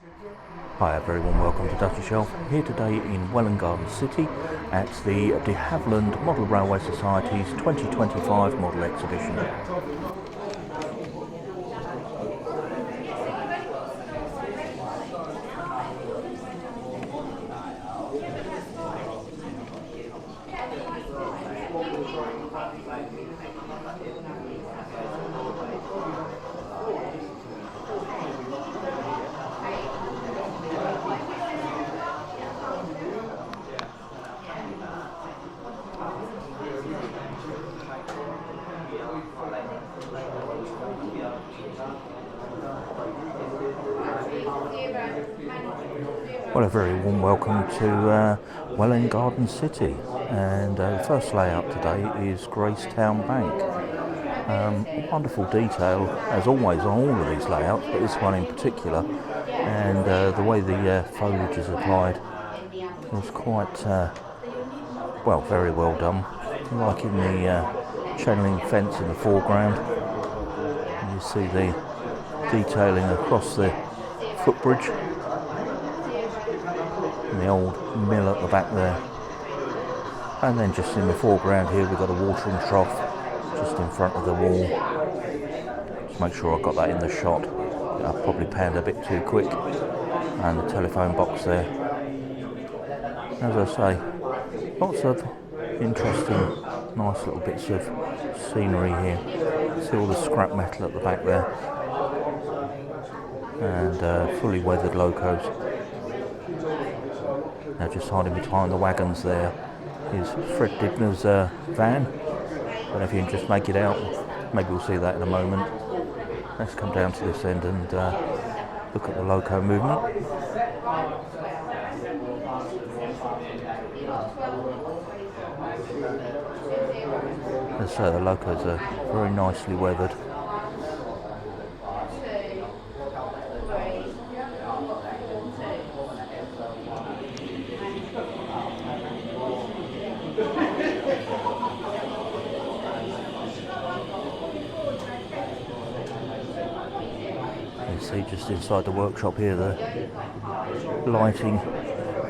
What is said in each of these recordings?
Hi everyone, welcome to Dutty Shelf, here today in Welwyn Garden City at the de Havilland Model Railway Society's 2025 Model Exhibition. Well, a very warm welcome to Welwyn Garden City, and the first layout today is Gracetown Bank. Wonderful detail, as always on all of these layouts, but this one in particular, and the way the foliage is applied is quite, very well done. Like in the channeling fence in the foreground, you see the detailing across the footbridge. The old mill at the back there, and then just in the foreground here we've got a watering trough just in front of the wall. Just make sure I got that in the shot. I probably panned a bit too quick. And the telephone box there. As I say, lots of interesting, nice little bits of scenery here. See all the scrap metal at the back there, and fully weathered locos. Now just hiding behind the wagons there is Fred Dibner's van. I don't know if you can just make it out, maybe we'll see that in a moment. Let's come down to this end and look at the loco movement. As I say, the locos are very nicely weathered. See just inside the workshop here, the lighting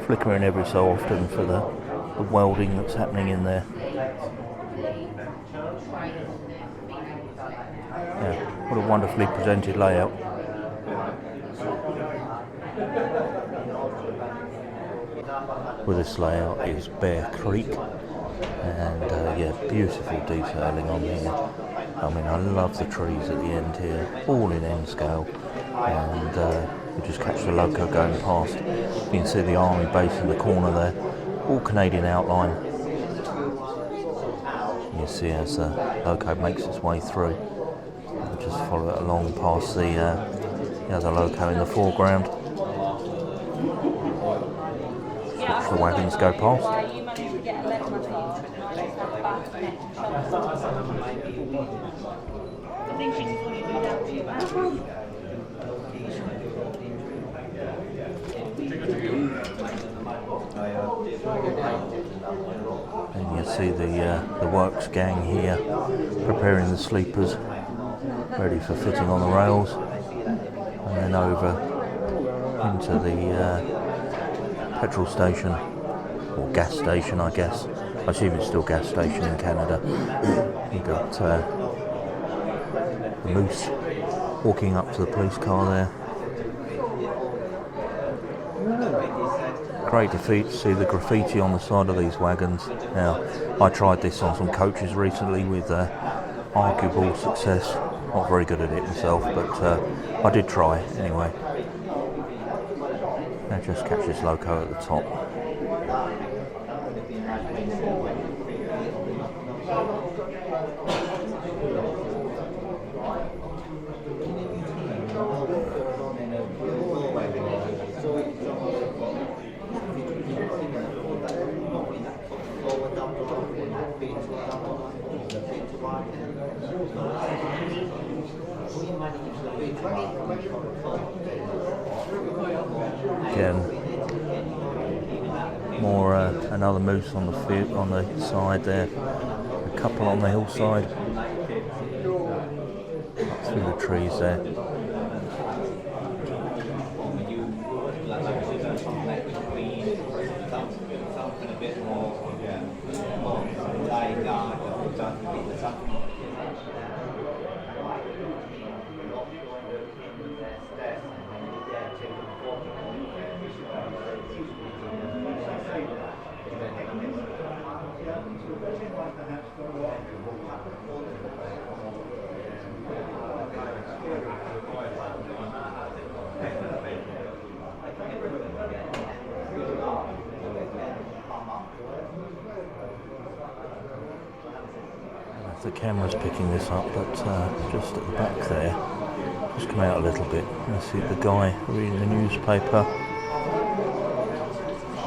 flickering every so often for the welding that's happening in there. Yeah, what a wonderfully presented layout. Well, this layout is Bear Creek, and beautiful detailing on here. I mean, I love the trees at the end here, all in N scale, and we just catch the loco going past. You can see the army base in the corner there, all Canadian outline. You see as the loco makes its way through, we'll just follow it along past the other loco in the foreground. Watch the wagons go past. And you see the works gang here preparing the sleepers, ready for fitting on the rails, and then over into the petrol station, or gas station I guess. I assume it's still gas station in Canada. You've got the Moose walking up to the police car there. Great to see the graffiti on the side of these wagons. Now, I tried this on some coaches recently with arguable success. Not very good at it myself, but I did try anyway. Now just catch this loco at the top. Again, more another moose on the side there, a couple on the hillside, up through the trees there. the camera's picking this up, but just at the back there, just come out a little bit, you see the guy reading the newspaper,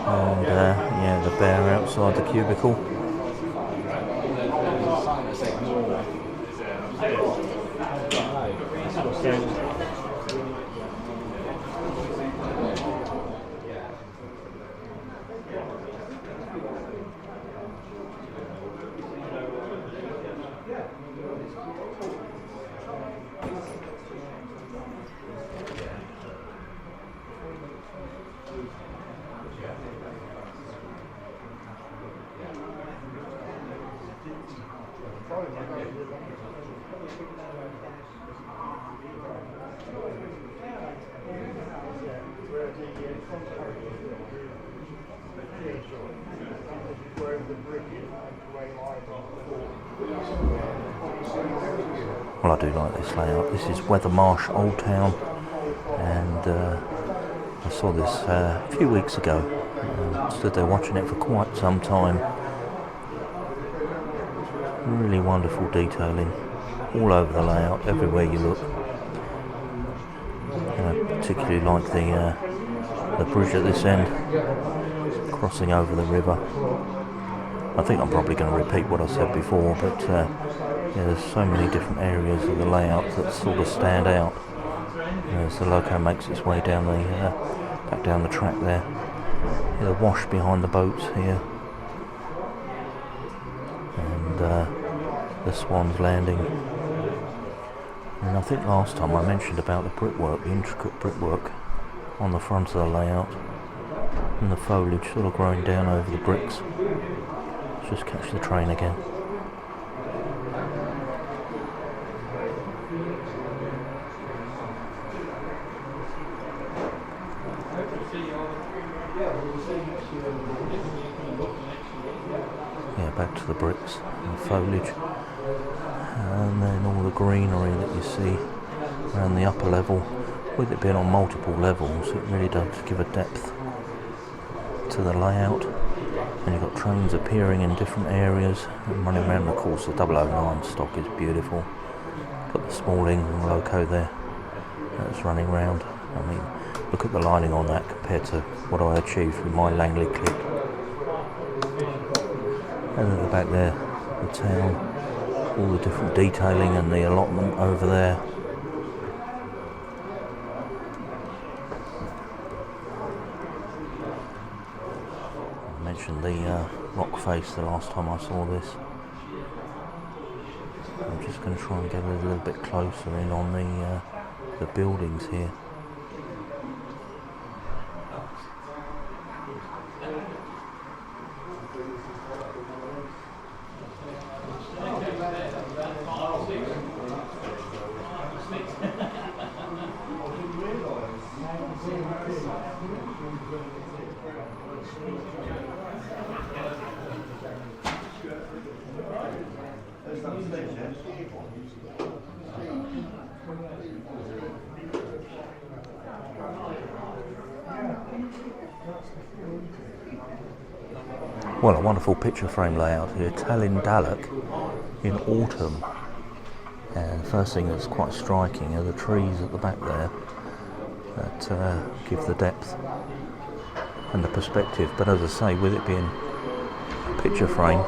and yeah, the bear outside the cubicle. Well, I do like this layout. This is Withermarsh Old Town, and I saw this a few weeks ago. Stood there watching it for quite some time. Really wonderful detailing all over the layout, everywhere you look. Particularly like the bridge at this end, crossing over the river. I think I'm probably going to repeat what I said before, but yeah, there's so many different areas of the layout that sort of stand out as the loco makes its way down the back down the track there. The wash behind the boats here, and the Swan's Landing. And I think last time I mentioned about the brickwork, the intricate brickwork on the front of the layout, and the foliage sort of growing down over the bricks. Let's just catch the train again. Yeah, back to the bricks and the foliage, and then all the greenery that you see around the upper level. With it being on multiple levels, it really does give a depth to the layout. And you've got trains appearing in different areas and running around. Of course, the 009 stock is beautiful. Got the small England loco there that's running around. I mean, look at the lining on that compared to what I achieved with my Langley clip. And at the back there, the town, all the different detailing and the allotment over there. I mentioned the rock face the last time I saw this. I'm just going to try and get a little bit closer in on the buildings here. Well, a wonderful picture frame layout here, Tellindalloch in autumn. And the first thing that's quite striking are the trees at the back there that give the depth and the perspective. But as I say, with it being a picture frame,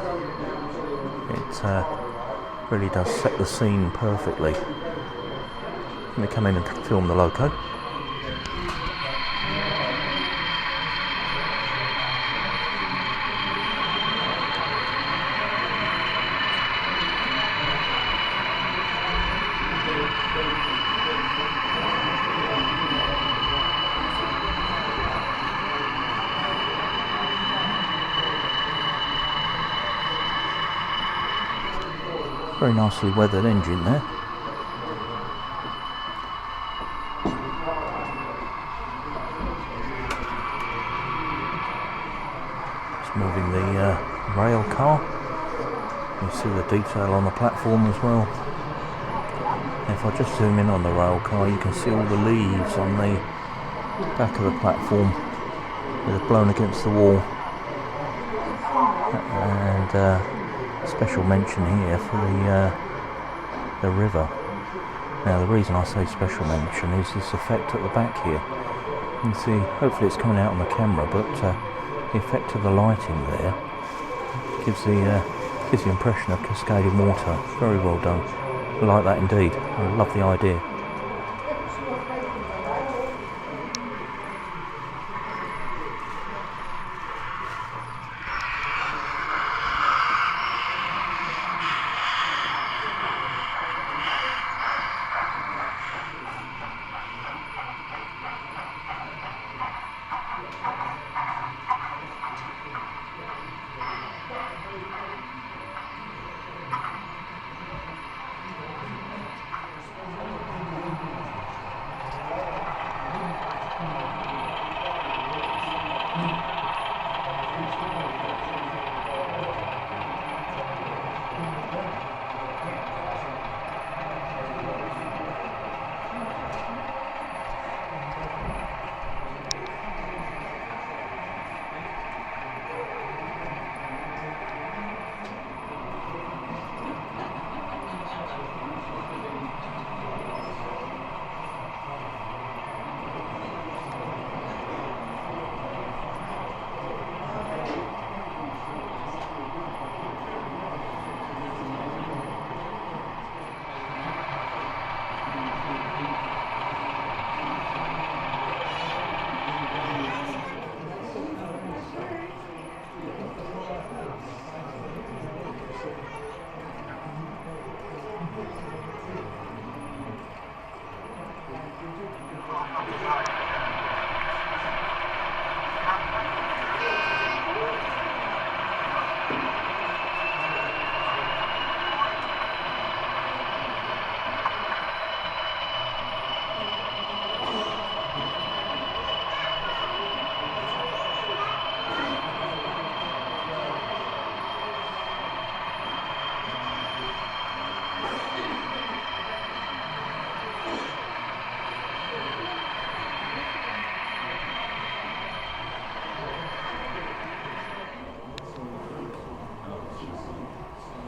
it really does set the scene perfectly. Let me come in and film the loco. Very nicely weathered engine there. Just moving the rail car. You see the detail on the platform as well. If I just zoom in on the rail car, you can see all the leaves on the back of the platform. They're blown against the wall. And special mention here for the river. Now the reason I say special mention is this effect at the back here. You can see, hopefully it's coming out on the camera, but the effect of the lighting there gives the impression of cascading water. Very well done. I like that indeed. I love the idea.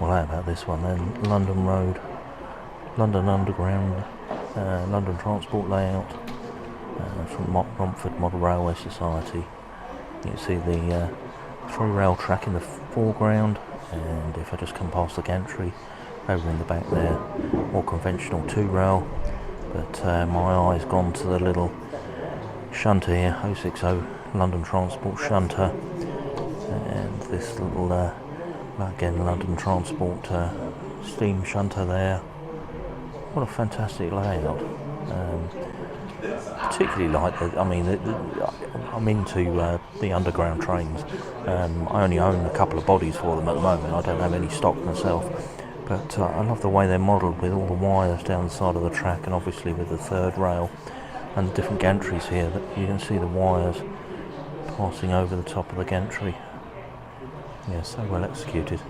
Well, how about this one then? London Road, London Underground, London Transport Layout from Romford Model Railway Society. You can see the 3-rail track in the foreground, and if I just come past the gantry, over in the back there, more conventional 2-rail, but my eye's gone to the little shunter here, 060 London Transport shunter, and this little again London Transport steam shunter there. What a fantastic layout. Particularly like I'm into the underground trains. I only own a couple of bodies for them at the moment. I don't have any stock myself, but I love the way they're modelled with all the wires down the side of the track, and obviously with the 3rd rail and the different gantries here, that you can see the wires passing over the top of the gantry. Yeah, so well executed.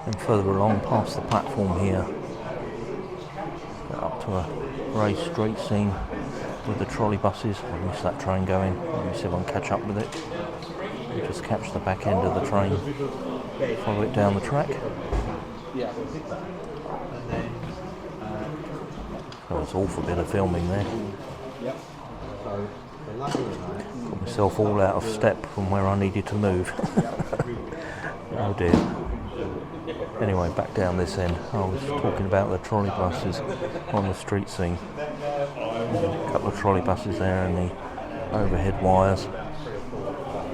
And further along past the platform here, up to a grey street scene with the trolley buses. I missed that train going. Let me see if I can catch up with it. Just catch the back end of the train, follow it down the track. Oh, it's an awful bit of filming there. Got myself all out of step from where I needed to move. Oh dear. Anyway, back down this end. I was talking about the trolley buses on the street scene. A couple of trolley buses there and the overhead wires.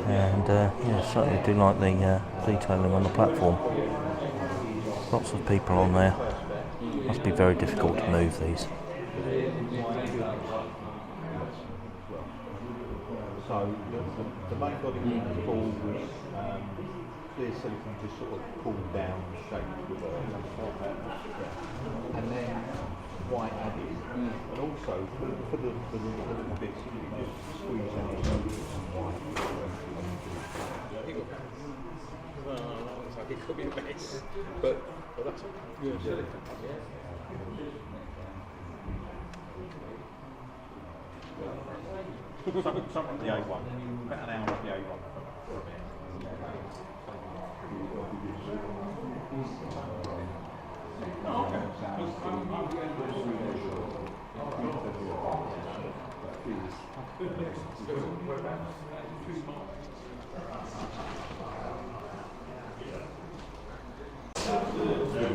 And yeah, certainly do like the detailing on the platform. Lots of people on there. Must be very difficult to move these. So the main body was called clear silicone, just sort of pulled down and shaped with and then white added, and also for the little bits you just squeeze out some white. Looks like it could be a mess, but that's all. Yeah. Something the A1. About an hour of the A1.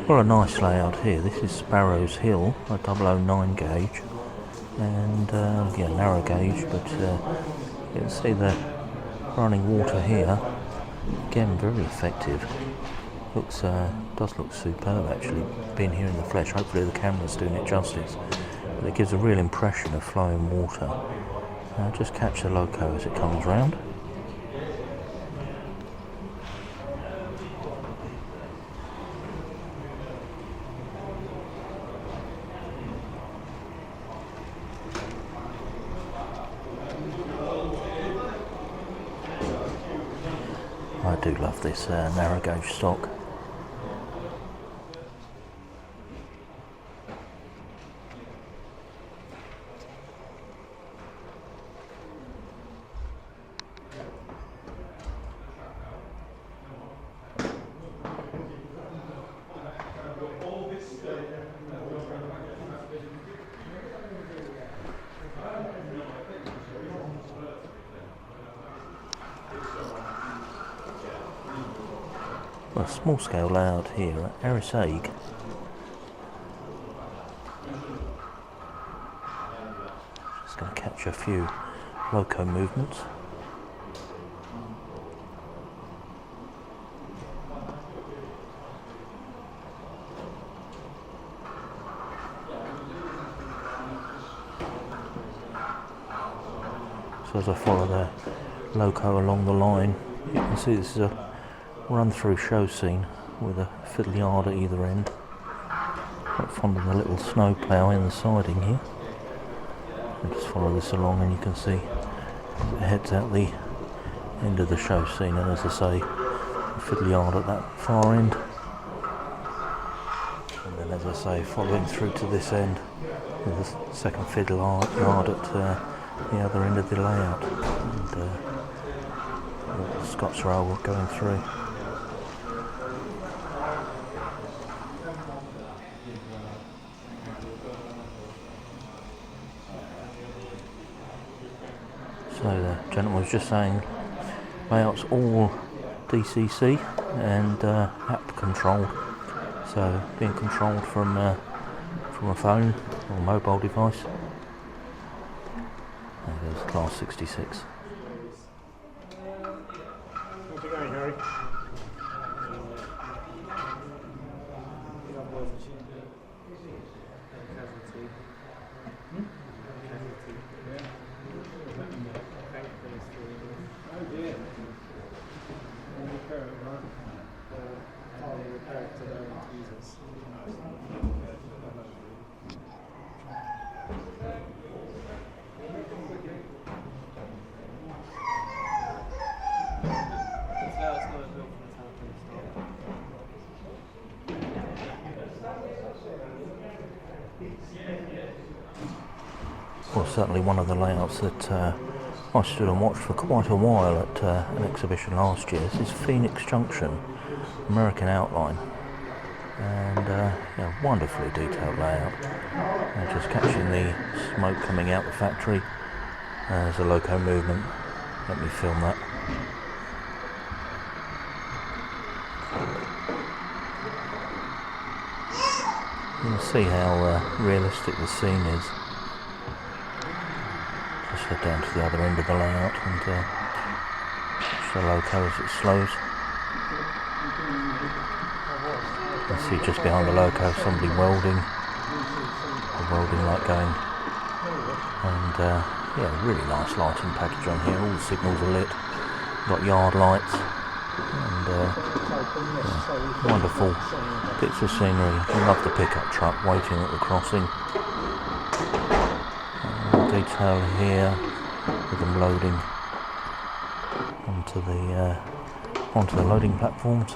Well, a nice layout here. This is Sparrow's Hill, a 009 gauge, and yeah, narrow gauge, but you can see the running water here. Again, very effective. Looks does look superb actually. Being here in the flesh, hopefully the camera's doing it justice. But it gives a real impression of flowing water. Just catch the loco as it comes round. I do love this narrow gauge stock. Well, a small scale layout here at Airsaig. Just going to catch a few loco movements. So as I follow the loco along the line, you can see this is a run-through show scene with a fiddle yard at either end. Quite fond of the little snow plough in the siding here. And just follow this along and you can see it heads out the end of the show scene, and as I say, a fiddle yard at that far end. And then as I say, following through to this end with a second fiddle yard at the other end of the layout. And the Scots rail going through. So the gentleman was just saying layout's all DCC and app controlled, so being controlled from a phone or mobile device. There goes class 66. How's it going, Harry? Well, certainly one of the layouts that I stood and watched for quite a while at an exhibition last year. This is Phoenix Junction, American outline, and yeah, wonderfully detailed layout. Just catching the smoke coming out the factory as a loco movement. Let me film that. You can see how realistic the scene is. Just head down to the other end of the layout and watch the loco as it slows. You can see just behind the loco somebody welding, the welding light going, and yeah, really nice lighting package on here. All the signals are lit, got yard lights, and yeah, wonderful bits of scenery. I love the pickup truck waiting at the crossing. Detail here with them loading onto the loading platforms.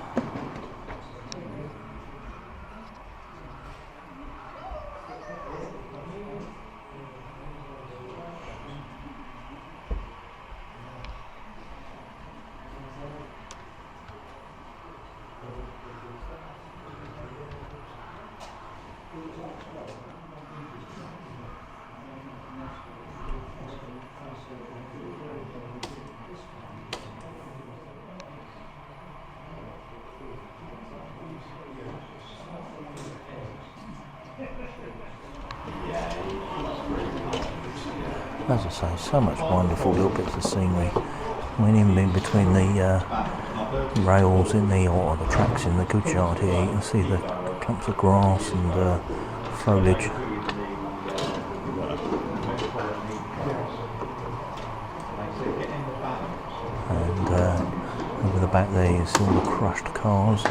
As I say, so much wonderful little bits of scenery. I mean, even in between the rails in or the tracks in the goods yard here, you can see the clumps of grass and foliage. And over the back there you see all the crushed cars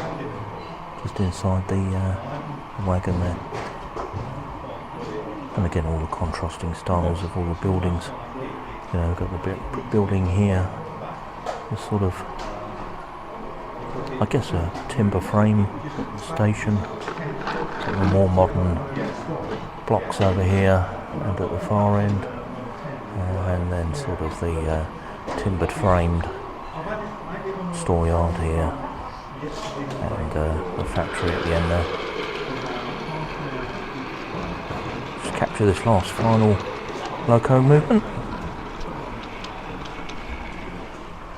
just inside the wagon there. And again, all the contrasting styles of all the buildings. You know, we've got the building here, the sort of, I guess, a timber frame station. Got the more modern blocks over here and at the far end, and then sort of the timbered framed storeyard here, and the factory at the end there. Just capture this last final loco movement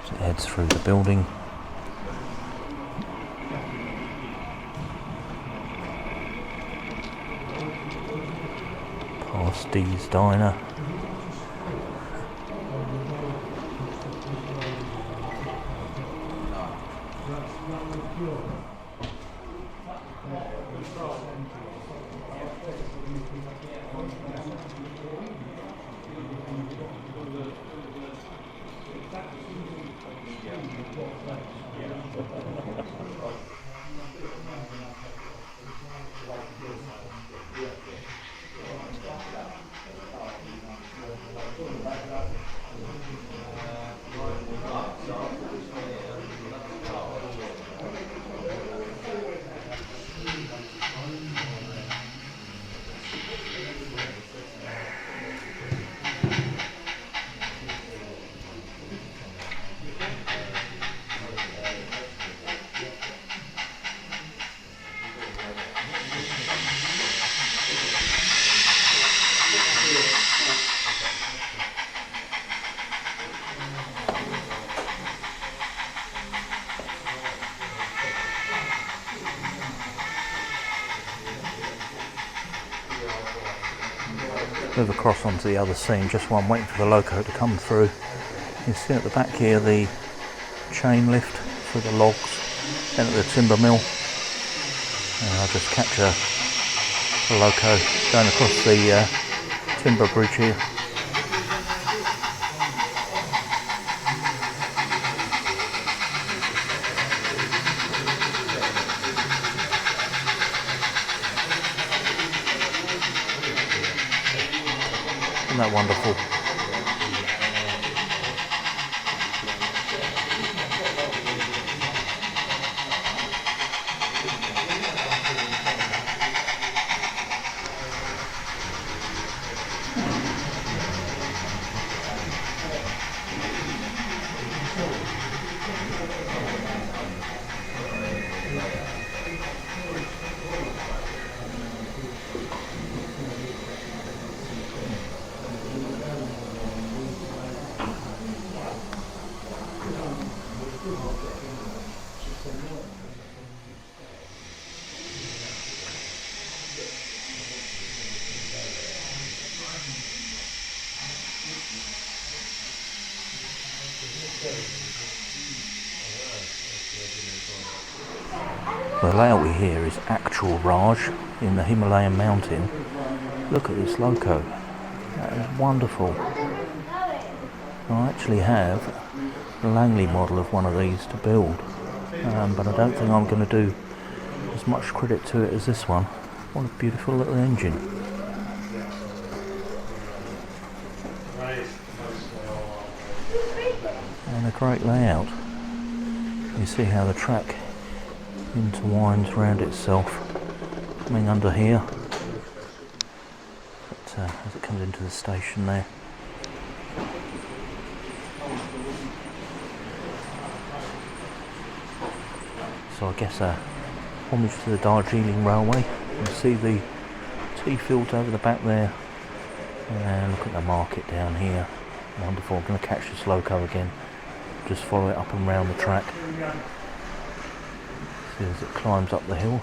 as it heads through the building. Past Dee's Diner. Move across onto the other scene, just while I'm waiting for the loco to come through. You see at the back here the chain lift for the logs down at the timber mill. And I'll just capture the loco going across the timber bridge here. Isn't that wonderful? The layout we hear is Achalraj in the Himalayan mountain. Look at this loco. That is wonderful. I actually have a Langley model of one of these to build, but I don't think I'm going to do as much credit to it as this one. What a beautiful little engine. And a great layout. You see how the track intertwines around itself, coming under here, but, as it comes into the station there. So I guess homage to the Darjeeling Railway. You can see the tea fields over the back there, and look at the market down here. Wonderful. I'm going to catch this loco again, just follow it up and round the track. See as it climbs up the hill.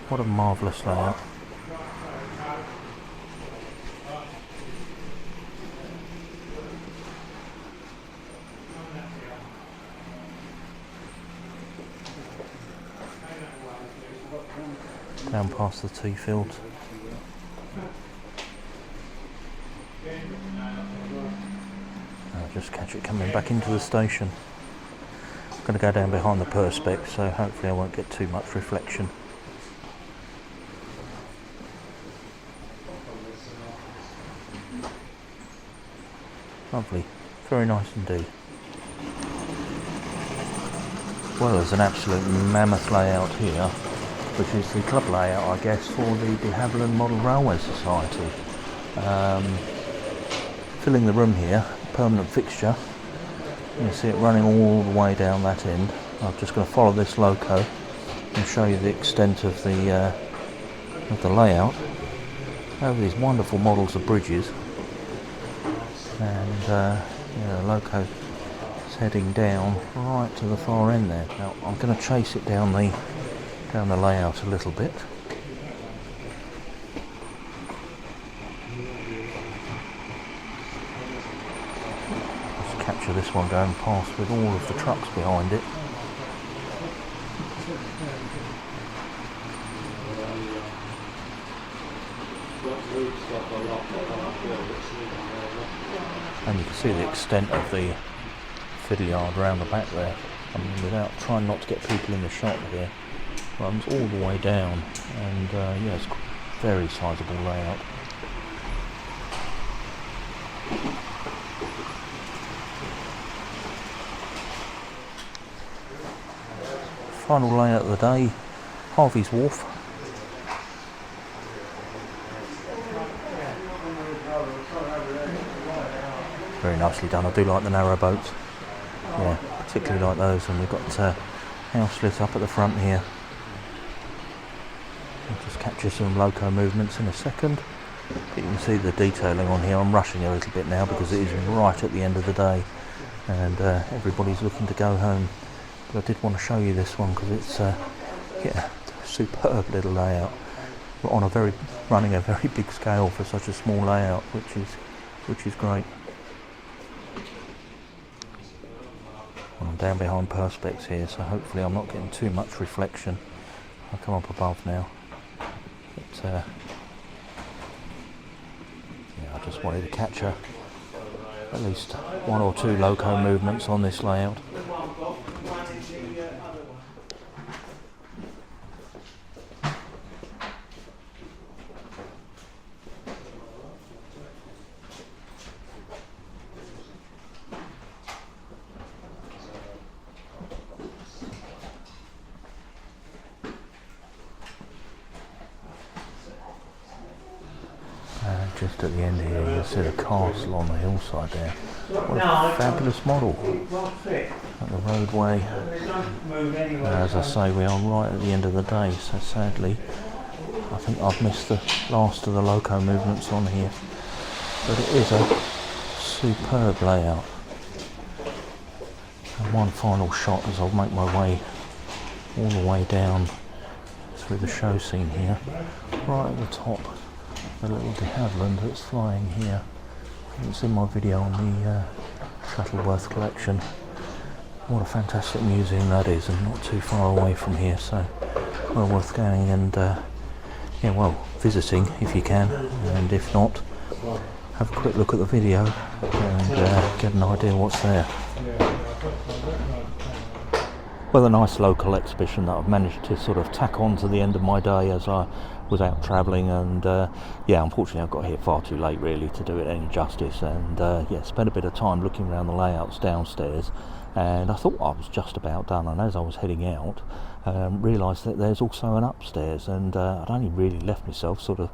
What a marvellous layout. Down past the tea fields. I'll just catch it coming back into the station. I'm going to go down behind the perspex, so hopefully I won't get too much reflection. Lovely, very nice indeed. Well, there's an absolute mammoth layout here, which is the club layout, I guess, for the Havilland Model Railway Society. Filling the room here, permanent fixture. You can see it running all the way down that end. I'm just going to follow this loco and show you the extent of the layout. Over these wonderful models of bridges, and the loco is heading down right to the far end there. Now I'm going to chase it down the layout a little bit. Just capture this one going past with all of the trucks behind it. And you can see the extent of the fiddle yard around the back there. I mean, without trying not to get people in the shot here. Runs all the way down, and yeah, it's a very sizable layout. Final layout of the day, Harvey's Warf. Very nicely done. I do like the narrow boats. Yeah, particularly like those, and we've got house lit up at the front here. I'll just capture some loco movements in a second. You can see the detailing on here. I'm rushing a little bit now because it is right at the end of the day, and everybody's looking to go home. But I did want to show you this one because it's yeah, superb little layout. We're on running a very big scale for such a small layout, which is great. I'm down behind perspex here, so hopefully I'm not getting too much reflection. I'll come up above now. But yeah, I just wanted to capture at least one or two loco movements on this layout. Just at the end here, you'll see the castle on the hillside there. What a fabulous model. At the roadway. As I say, we are right at the end of the day, so sadly, I think I've missed the last of the loco movements on here. But it is a superb layout. And one final shot as I'll make my way all the way down through the show scene here, right at the top. The little de Havilland that's flying here. It's in my video on the Shuttleworth collection. What a fantastic museum that is, and not too far away from here, so well worth going and yeah, well, visiting if you can, and if not, have a quick look at the video and get an idea what's there. Well, a nice local exhibition that I've managed to sort of tack on to the end of my day as I was out travelling, and yeah, unfortunately I got here far too late really to do it any justice, and yeah, spent a bit of time looking around the layouts downstairs, and I thought I was just about done, and as I was heading out, realised that there's also an upstairs, and I'd only really left myself sort of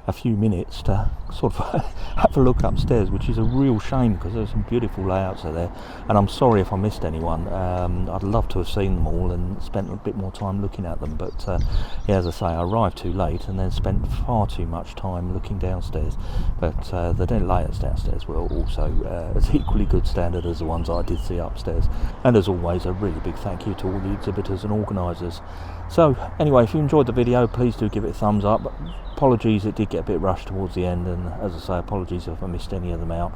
a few minutes to sort of have a look upstairs, which is a real shame because there's some beautiful layouts there, and I'm sorry if I missed anyone. I'd love to have seen them all and spent a bit more time looking at them, but yeah, as I say, I arrived too late and then spent far too much time looking downstairs, but the layouts downstairs were also as equally good standard as the ones I did see upstairs. ridiculous. And as always, a really big thank you to all the exhibitors and organisers. So anyway, if you enjoyed the video, please do give it a thumbs up. Apologies, it did get a bit rushed towards the end, and as I say, apologies if I missed any of them out.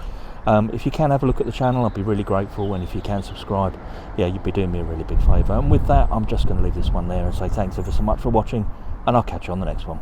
If you can have a look at the channel, I'd be really grateful, and if you can subscribe, yeah, you'd be doing me a really big favour. And with that, I'm just going to leave this one there and say thanks ever so much for watching, and I'll catch you on the next one.